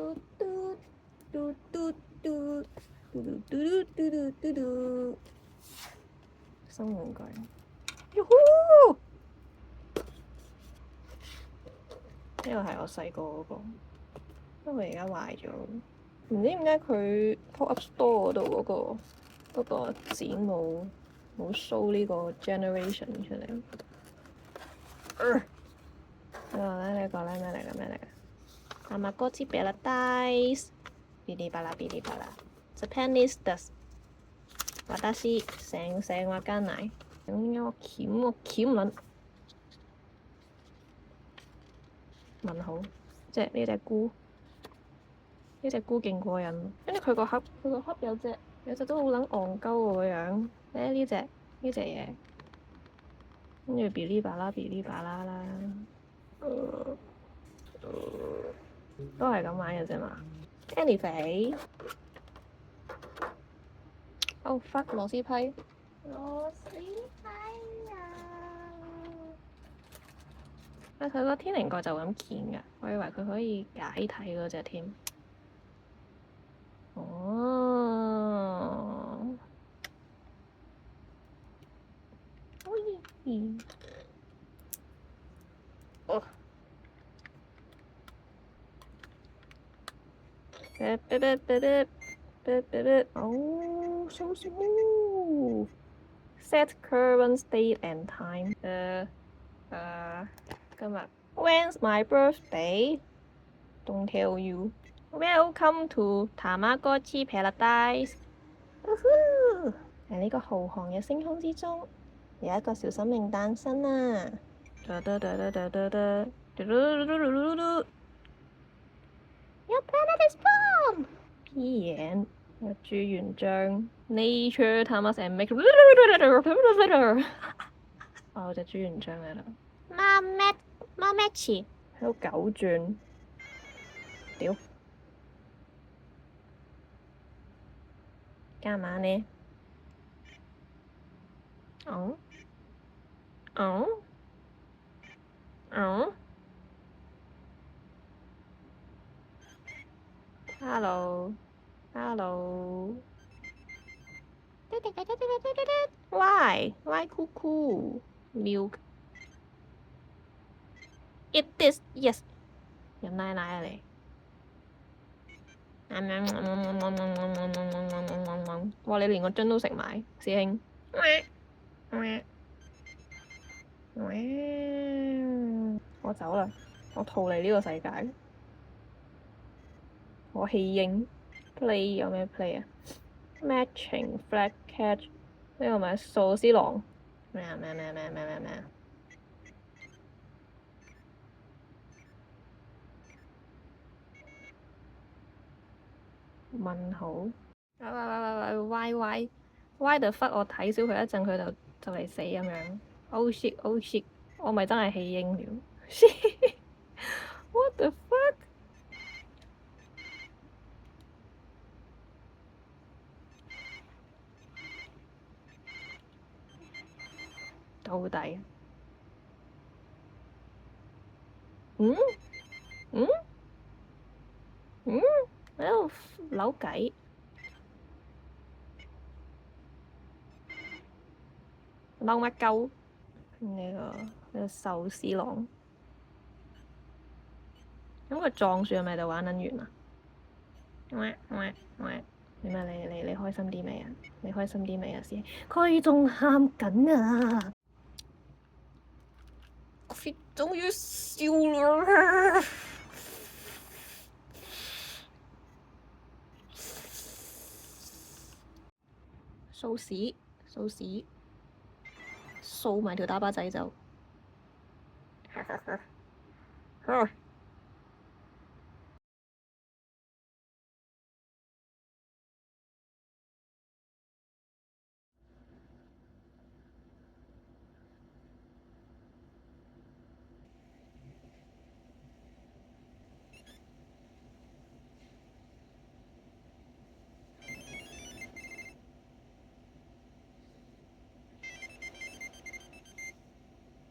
嘟嘟嘟嘟嘟嘟嘟嘟嘟嘟嘟嘟，新玩具，喲呼！呢個係我細個嗰個，不過而家壞咗，唔知點解佢 Pop Up Store 嗰度嗰個展冇 show 呢個 generation 出嚟。呢個咧咩嚟㗎？咩嚟㗎？たまごっちパラダイス，嗶哩吧啦嗶哩吧啦。Japanese does，私成話間奶，我鉗唔撚。問好，即係呢隻菇，呢隻菇勁過癮。跟住佢個盒有隻都好撚戇鳩喎個樣。呢隻嘢，跟住嗶哩吧啦嗶哩吧啦啦，都係咁玩嘅啫嘛。Anyway，哦 fuck 螺絲批啊！佢個天靈蓋就咁鉗㗎，我以為佢可以解體嗰隻添。哦，哦，哦，so smooth。Set current state and time。今日 When's my birthday? Don't tell you. Welcome to たまごっち Paradise。喺呢個浩瀚嘅星空之中，有一個小生命誕生啦！Your planet is born！屁眼，有朱元璋 Nature Times and Make。哦，有隻朱元璋喺度。貓咩詞？喺度狗轉。屌！幹嘛呢？哦哦哦 Hello Hello Why 酷酷 Milk Eat this Yes 飲奶奶啊你！哇！你連個樽都食埋，師兄。我走啦，我逃離呢個世界。我棄嬰 play 有咩 play 啊 ？Matching flag catch 呢個咪壽司郎咩啊？問好。Why the fuck 我睇小佢一陣，佢就嚟死咁樣。Oh shit！我咪真係棄嬰了。What the fuck？到底？喺度扭計。嬲乜鳩？呢個壽司郎。咁佢撞樹係咪就玩撚完啦？點啊？你開心啲未啊？你開心啲未啊？先，佢仲喊緊啊！佢終於笑啦！掃屎！掃埋條打靶仔就〜